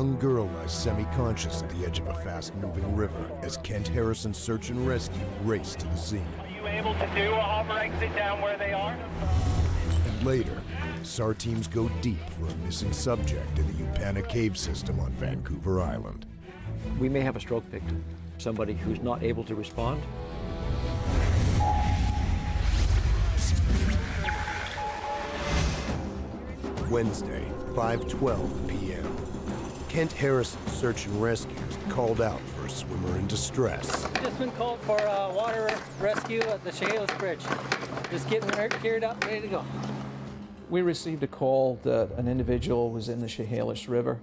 young girl lies semi-conscious at the edge of a fast-moving river as Kent Harrison's search and rescue race to the scene. Are you able to do a hover exit down where they are? And later, SAR teams go deep for a missing subject in the Upana cave system on Vancouver Island. We may have a stroke victim, somebody who's not able to respond. Wednesday, 5:12 p.m. Kent Harrison's search and rescue is called out for a swimmer in distress. Just been called for water rescue at the Chehalis Bridge. Just getting geared up, ready to go. We received a call that an individual was in the Chehalis River.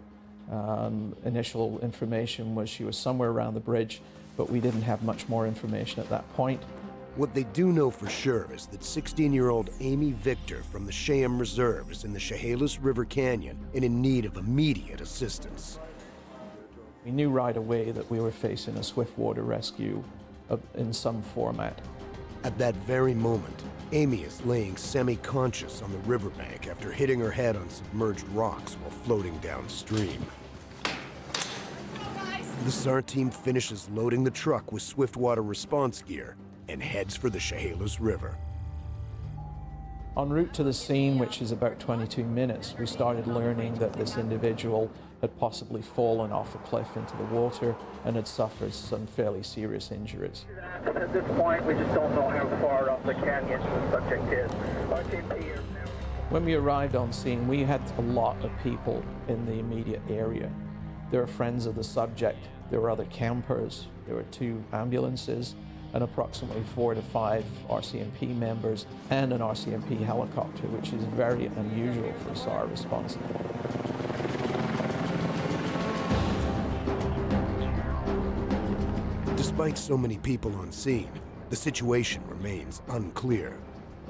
Initial information was she was somewhere around the bridge, but we didn't have much more information at that point. What they do know for sure is that 16-year-old Amy Victor from the Cheyenne Reserve is in the Chehalis River Canyon and in need of immediate assistance. We knew right away that we were facing a swift water rescue in some format. At that very moment, Amy is laying semi-conscious on the riverbank after hitting her head on submerged rocks while floating downstream. The SAR team finishes loading the truck with swift water response gear and heads for the Chehalis River. En route to the scene, which is about 22 minutes, we started learning that this individual had possibly fallen off a cliff into the water and had suffered some fairly serious injuries. At this point, we just don't know how far off the canyon the subject is. When we arrived on scene, we had a lot of people in the immediate area. There were friends of the subject, there were other campers, there were 2 ambulances, and approximately 4 to 5 RCMP members and an RCMP helicopter, which is very unusual for SAR response. Despite so many people on scene, the situation remains unclear.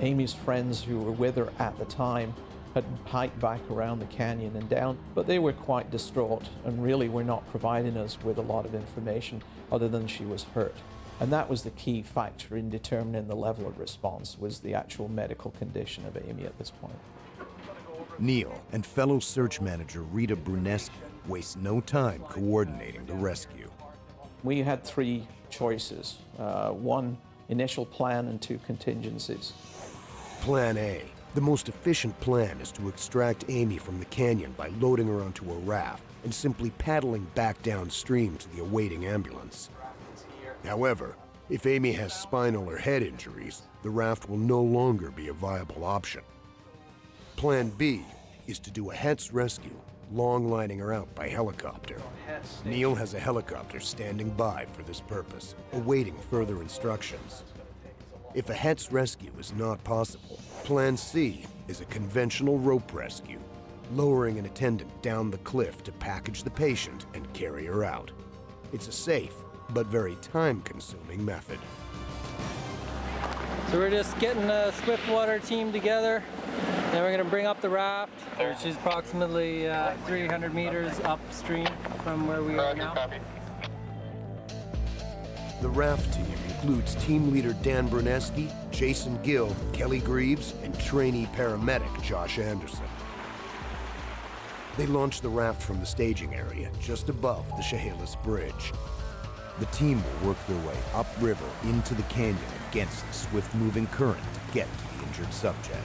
Amy's friends who were with her at the time had hiked back around the canyon and down, but they were quite distraught and really were not providing us with a lot of information other than she was hurt. And that was the key factor in determining the level of response, was the actual medical condition of Amy at this point. Neil and fellow search manager Rita Bruneski waste no time coordinating the rescue. We had 3 choices, 1 initial plan and 2 contingencies. Plan A. The most efficient plan is to extract Amy from the canyon by loading her onto a raft and simply paddling back downstream to the awaiting ambulance. However, if Amy has spinal or head injuries, the raft will no longer be a viable option. Plan B is to do a HETS rescue, long lining her out by helicopter. Neil has a helicopter standing by for this purpose, awaiting further instructions. If a HETS rescue is not possible, Plan C is a conventional rope rescue, lowering an attendant down the cliff to package the patient and carry her out. It's a safe, but very time-consuming method. So we're just getting the swift water team together. Then we're going to bring up the raft, which is approximately 300 meters upstream from where we are now. The raft team includes team leader Dan Bruneski, Jason Gill, Kelly Greaves, and trainee paramedic Josh Anderson. They launch the raft from the staging area just above the Chehalis Bridge. The team will work their way upriver into the canyon against the swift-moving current to get to the injured subject.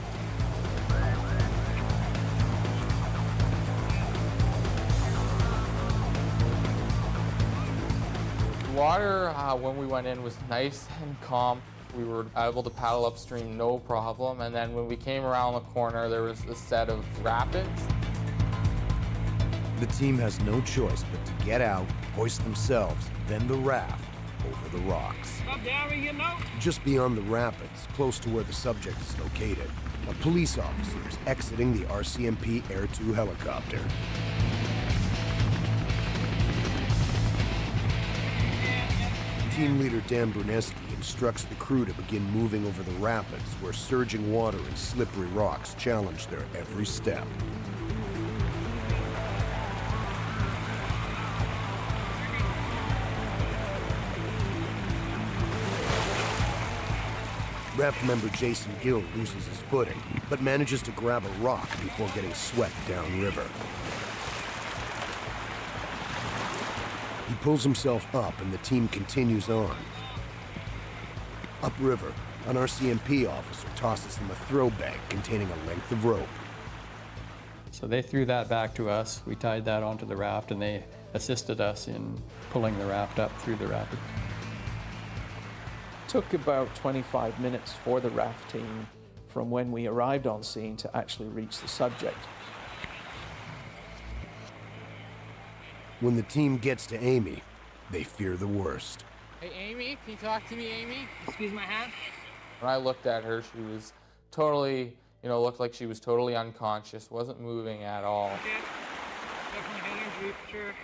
The water, when we went in, was nice and calm. We were able to paddle upstream, no problem. And then when we came around the corner, there was a set of rapids. The team has no choice but to get out, hoist themselves, then the raft over the rocks. Just beyond the rapids, close to where the subject is located, a police officer is exiting the RCMP Air 2 helicopter. Team leader Dan Bruneski instructs the crew to begin moving over the rapids where surging water and slippery rocks challenge their every step. Raft member Jason Gill loses his footing, but manages to grab a rock before getting swept downriver. He pulls himself up and the team continues on. Upriver, an RCMP officer tosses them a throw bag containing a length of rope. So they threw that back to us. We tied that onto the raft and they assisted us in pulling the raft up through the rapid. Took about 25 minutes for the raft team from when we arrived on scene to actually reach the subject. When the team gets to Amy, they fear the worst. Hey, Amy, can you talk to me, Amy? Excuse my hat. When I looked at her, she was totally, looked like she was totally unconscious, wasn't moving at all. Definitely head injury for sure.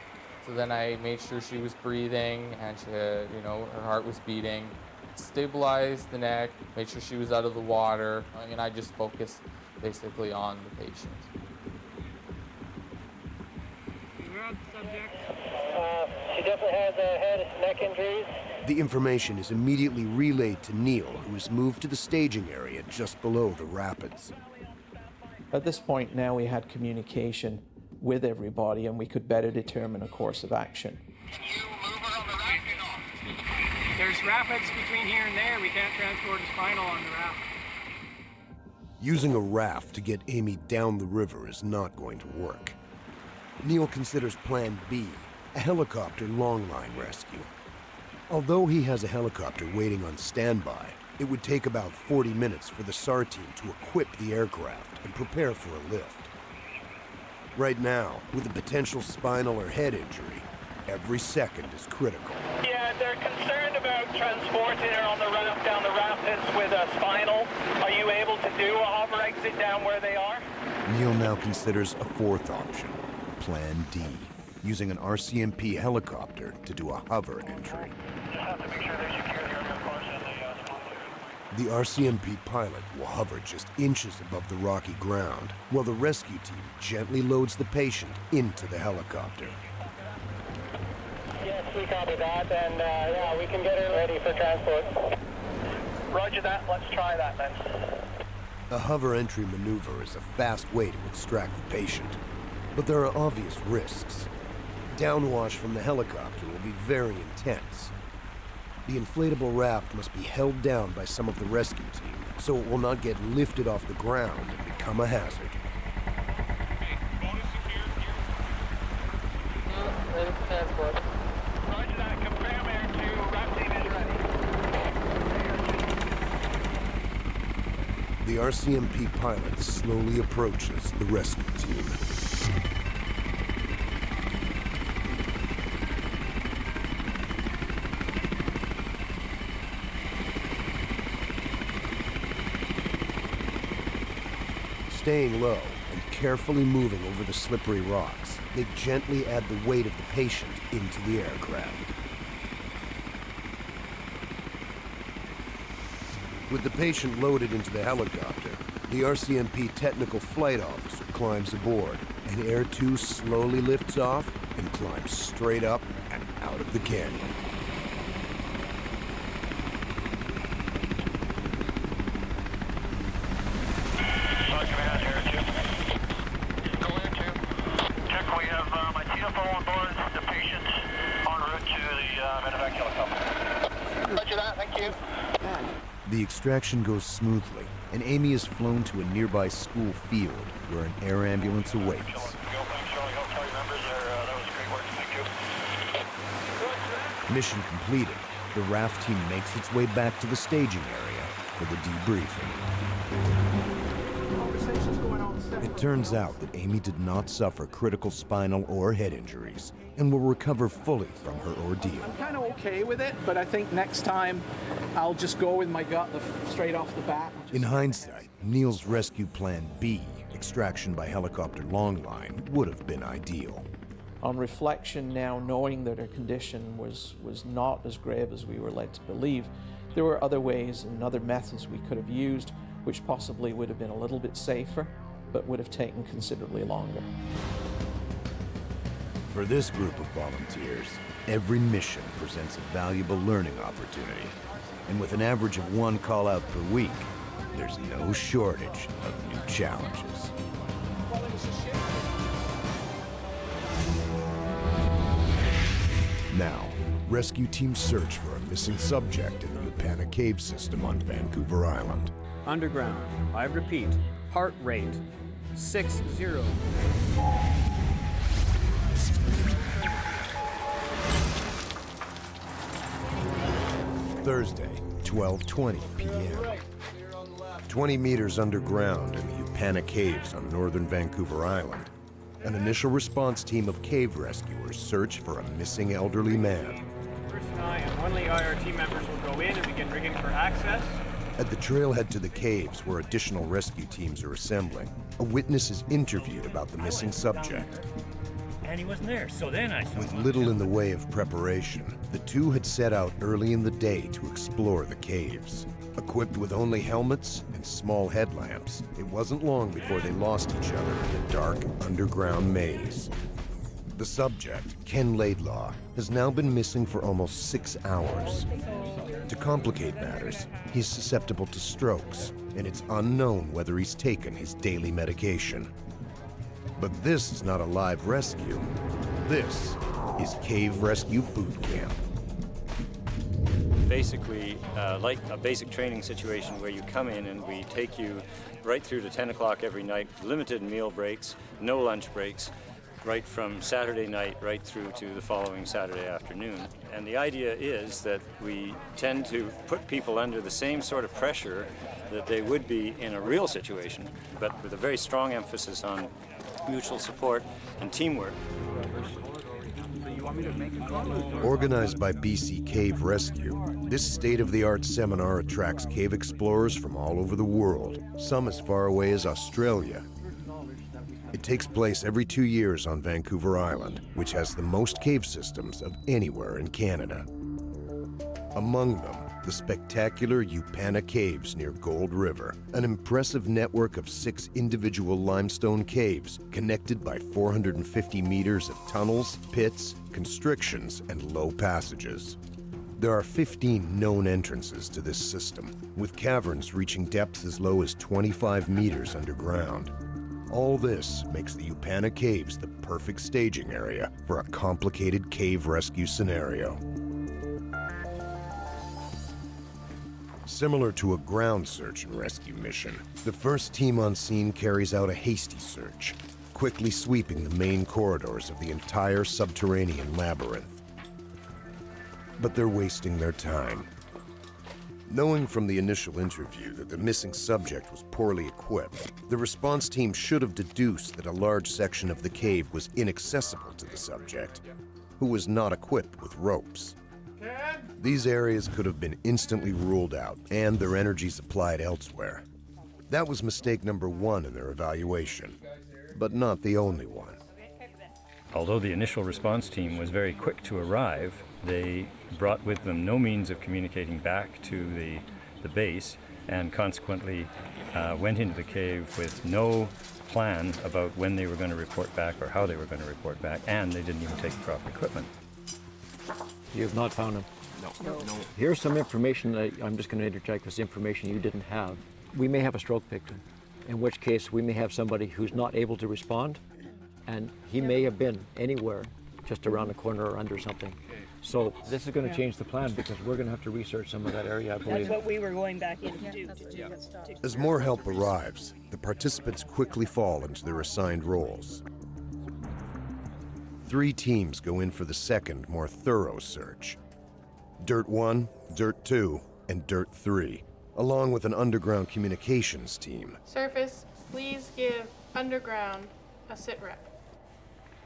So then I made sure she was breathing and she had, her heart was beating. Stabilized the neck, made sure she was out of the water, and I just focused basically on the patient. She definitely has head and neck injuries. The information is immediately relayed to Neil, who is moved to the staging area just below the rapids. At this point now we had communication with everybody and we could better determine a course of action. Can you move her on the raft or not? There's rapids between here and there. We can't transport a spinal on the raft. Using a raft to get Amy down the river is not going to work. Neil considers Plan B, a helicopter longline rescue. Although he has a helicopter waiting on standby, it would take about 40 minutes for the SAR team to equip the aircraft and prepare for a lift. Right now, with a potential spinal or head injury, every second is critical. Yeah, they're concerned about transporting her on the raft down the rapids with a spinal. Are you able to do a hover exit down where they are? Neil now considers a fourth option, Plan D, using an RCMP helicopter to do a hover entry. Just have to make sure they secure the aircraft course and the The RCMP pilot will hover just inches above the rocky ground, while the rescue team gently loads the patient into the helicopter. Yes, we copy that, and yeah, we can get her ready for transport. Roger that, let's try that then. A hover entry maneuver is a fast way to extract the patient, but there are obvious risks. Downwash from the helicopter will be very intense. The inflatable raft must be held down by some of the rescue team, so it will not get lifted off the ground and become a hazard. Ready for transport. Roger that, confirm air 2, rafting is ready. The RCMP pilot slowly approaches the rescue team. Staying low and carefully moving over the slippery rocks, they gently add the weight of the patient into the aircraft. With the patient loaded into the helicopter, the RCMP technical flight officer climbs aboard, and Air 2 slowly lifts off and climbs straight up and out of the canyon. Roger that, Air 2. Go Air 2. Check, we have my TFO on board, the patient en route to the medevac helicopter. Roger that, thank you. The extraction goes smoothly, and Amy is flown to a nearby school field where an air ambulance awaits. Mission completed, the raft team makes its way back to the staging area for the debriefing. It turns out that Amy did not suffer critical spinal or head injuries and will recover fully from her ordeal. I'm kind of okay with it, but I think next time I'll just go with my gut straight off the bat. In hindsight, Neil's rescue plan B, extraction by helicopter longline, would have been ideal. On reflection now, knowing that her condition was not as grave as we were led to believe, there were other ways and other methods we could have used, which possibly would have been a little bit safer, but would have taken considerably longer. For this group of volunteers, every mission presents a valuable learning opportunity. And with an average of 1 call-out per week, there's no shortage of new challenges. Now, rescue teams search for a missing subject in the Upana cave system on Vancouver Island. Underground. I repeat, heart rate 60. Thursday, 12:20 p.m. 20 meters underground in the Upana caves on northern Vancouver Island, an initial response team of cave rescuers search for a missing elderly man. Bruce and I and one of the IRT members will go in and begin rigging for access. At the trailhead to the caves, where additional rescue teams are assembling, a witness is interviewed about the missing subject. And he wasn't there, so then I saw With him. little in the way of preparation, the two had set out early in the day to explore the caves. Equipped with only helmets and small headlamps, it wasn't long before they lost each other in a dark underground maze. The subject, Ken Laidlaw, has now been missing for almost 6 hours. To complicate matters, he's susceptible to strokes, and it's unknown whether he's taken his daily medication. But this is not a live rescue. This is Cave Rescue Boot Camp. Basically, like a basic training situation where you come in and we take you right through to 10 o'clock every night, limited meal breaks, no lunch breaks, right from Saturday night right through to the following Saturday afternoon. And the idea is that we tend to put people under the same sort of pressure that they would be in a real situation, but with a very strong emphasis on mutual support and teamwork. Organized by BC Cave Rescue, this state-of-the-art seminar attracts cave explorers from all over the world, some as far away as Australia. It takes place every 2 years on Vancouver Island, which has the most cave systems of anywhere in Canada. Among them, the spectacular Upana Caves near Gold River, an impressive network of 6 individual limestone caves connected by 450 meters of tunnels, pits, constrictions, and low passages. There are 15 known entrances to this system, with caverns reaching depths as low as 25 meters underground. All this makes the Upana Caves the perfect staging area for a complicated cave rescue scenario. Similar to a ground search and rescue mission, the first team on scene carries out a hasty search, quickly sweeping the main corridors of the entire subterranean labyrinth. But they're wasting their time. Knowing from the initial interview that the missing subject was poorly equipped, the response team should have deduced that a large section of the cave was inaccessible to the subject, who was not equipped with ropes. These areas could have been instantly ruled out and their energies applied elsewhere. That was mistake number 1 in their evaluation, but not the only one. Although the initial response team was very quick to arrive, they brought with them no means of communicating back to the base, and consequently went into the cave with no plan about when they were going to report back or how they were going to report back, and they didn't even take the proper equipment. You have not found him? No. Here's some information that I'm just going to interject with information you didn't have. We may have a stroke victim, in which case we may have somebody who's not able to respond, and he may have been anywhere just around the corner or under something. So this is going to change the plan because we're going to have to research some of that area, I believe. That's what we were going back in to do. As more help arrives, the participants quickly fall into their assigned roles. 3 teams go in for the second, more thorough search. Dirt 1, Dirt 2, and Dirt 3, along with an underground communications team. Surface, please give underground a sit rep.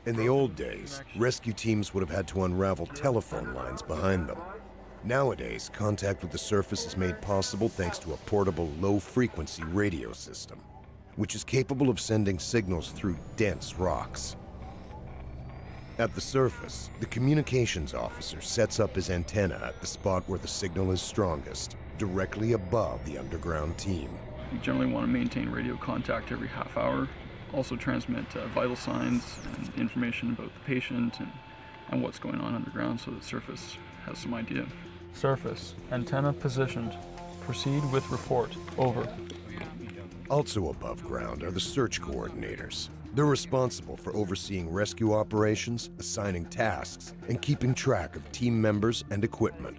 In the old days, rescue teams would have had to unravel telephone lines behind them. Nowadays, contact with the surface is made possible thanks to a portable low-frequency radio system, which is capable of sending signals through dense rocks. At the surface, the communications officer sets up his antenna at the spot where the signal is strongest, directly above the underground team. You generally want to maintain radio contact every half hour. Also transmit vital signs and information about the patient and what's going on underground so the surface has some idea. Surface, antenna positioned. Proceed with report. Over. Also above ground are the search coordinators. They're responsible for overseeing rescue operations, assigning tasks, and keeping track of team members and equipment.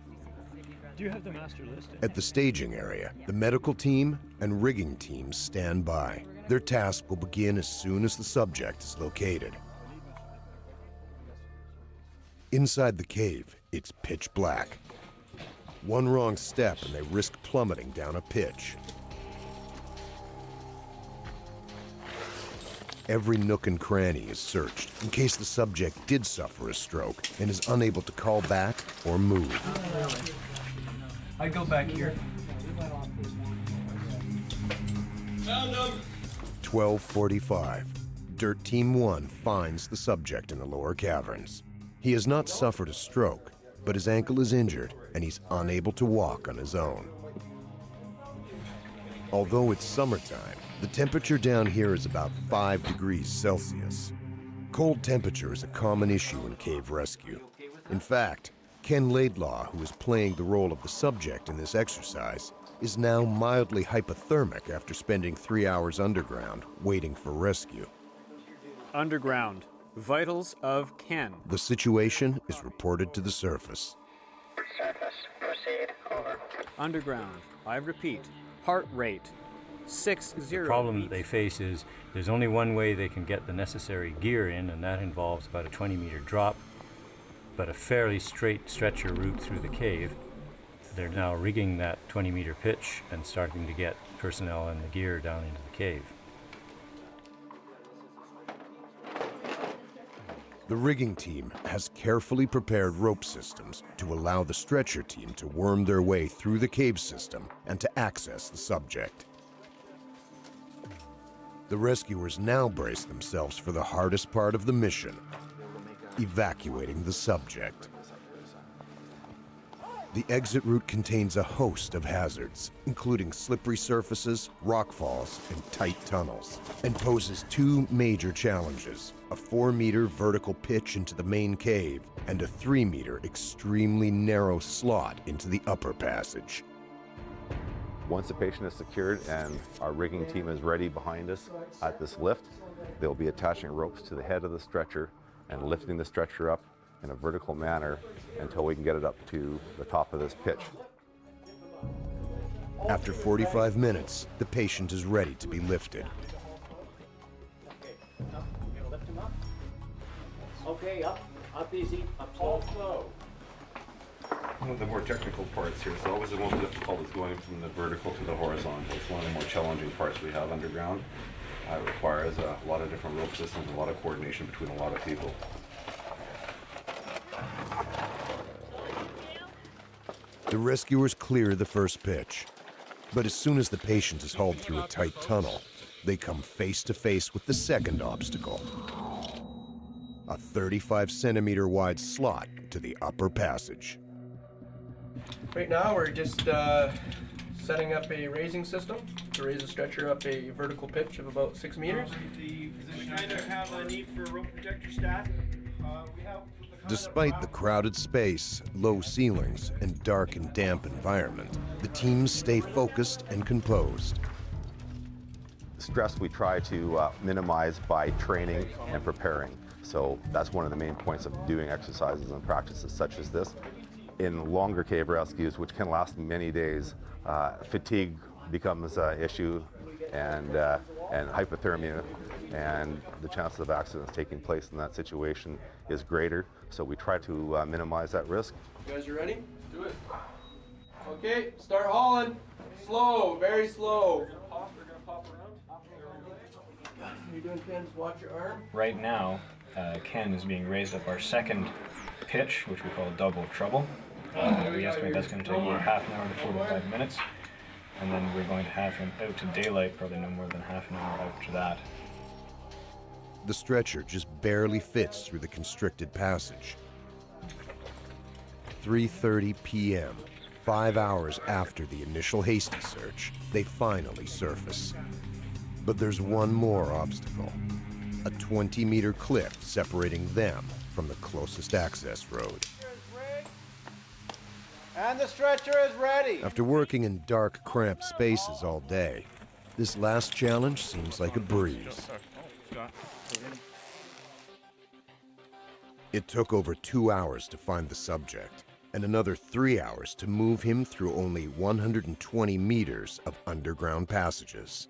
Do you have the master list? At the staging area, the medical team and rigging teams stand by. Their task will begin as soon as the subject is located. Inside the cave, it's pitch black. One wrong step and they risk plummeting down a pitch. Every nook and cranny is searched in case the subject did suffer a stroke and is unable to call back or move. I go back here. 12:45. Dirt Team 1 finds the subject in the lower caverns. He has not suffered a stroke, but his ankle is injured and he's unable to walk on his own. Although it's summertime, the temperature down here is about 5 degrees Celsius. Cold temperature is a common issue in cave rescue. In fact, Ken Laidlaw, who is playing the role of the subject in this exercise, is now mildly hypothermic after spending 3 hours underground waiting for rescue. Underground. Vitals of Ken. The situation is reported to the surface. Surface, proceed, over. Underground. I repeat, heart rate 60. The problem that they face is there's only one way they can get the necessary gear in, and that involves about a 20-meter drop, but a fairly straight stretcher route through the cave. They're now rigging that 20-meter pitch and starting to get personnel and the gear down into the cave. The rigging team has carefully prepared rope systems to allow the stretcher team to worm their way through the cave system and to access the subject. The rescuers now brace themselves for the hardest part of the mission, evacuating the subject. The exit route contains a host of hazards, including slippery surfaces, rock falls, and tight tunnels, and poses two major challenges: a 4-meter vertical pitch into the main cave and a 3-meter extremely narrow slot into the upper passage. Once the patient is secured and our rigging team is ready behind us at this lift, they'll be attaching ropes to the head of the stretcher and lifting the stretcher up in a vertical manner until we can get it up to the top of this pitch. After 45 minutes, the patient is ready to be lifted. Lift him up. Okay, up easy, up slow. One of the more technical parts here, so always the most difficult is going from the vertical to the horizontal. It's one of the more challenging parts we have underground. It requires a lot of different rope systems, a lot of coordination between a lot of people. The rescuers clear the first pitch, but as soon as the patient is hauled through a tight tunnel, they come face to face with the second obstacle: a 35-centimeter wide slot to the upper passage. Right now we're just setting up a raising system to raise the stretcher up a vertical pitch of about 6 meters. We kind of have a need for rope protector staff. Despite the crowded space, low ceilings, and dark and damp environment, the teams stay focused and composed. Stress we try to minimize by training and preparing. So that's one of the main points of doing exercises and practices such as this. In longer cave rescues, which can last many days, fatigue becomes an issue, and hypothermia, and the chances of accidents taking place in that situation is greater. So we try to minimize that risk. You guys are ready? Do it. Okay, start hauling. Slow, very slow. We're gonna pop around. You're doing, Ken, just watch your arm. Right now, Ken is being raised up our second pitch, which we call double trouble. We estimate that's going to take about half an hour to 45 minutes, and then we're going to have him out to daylight, probably no more than half an hour after that. The stretcher just barely fits through the constricted passage. 3:30 p.m., 5 hours after the initial hasty search, they finally surface. But there's one more obstacle: a 20-meter cliff separating them from the closest access road. And the stretcher is ready. After working in dark, cramped spaces all day, this last challenge seems like a breeze. Scott. It took over 2 hours to find the subject, and another 3 hours to move him through only 120 meters of underground passages.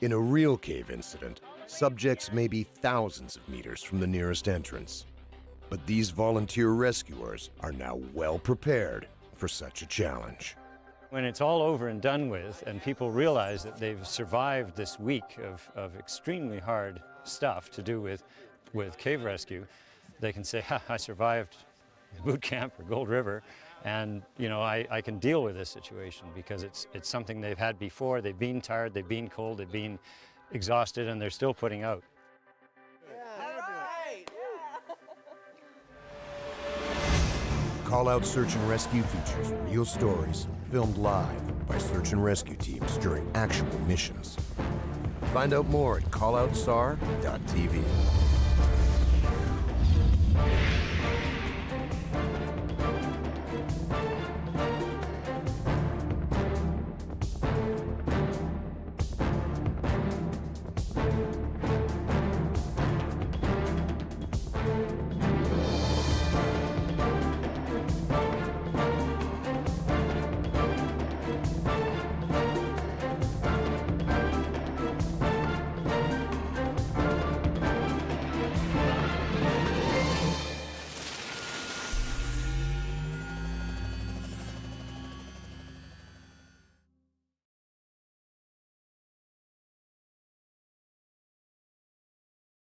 In a real cave incident, subjects may be thousands of meters from the nearest entrance. But these volunteer rescuers are now well prepared for such a challenge. When it's all over and done with, and people realize that they've survived this week of extremely hard stuff to do with cave rescue, they can say, ha, I survived boot camp or Gold River, and you know, I can deal with this situation because it's something they've had before. They've been tired, they've been cold, they've been exhausted, and they're still putting out. Callout Search and Rescue features real stories filmed live by search and rescue teams during actual missions. Find out more at calloutsar.tv.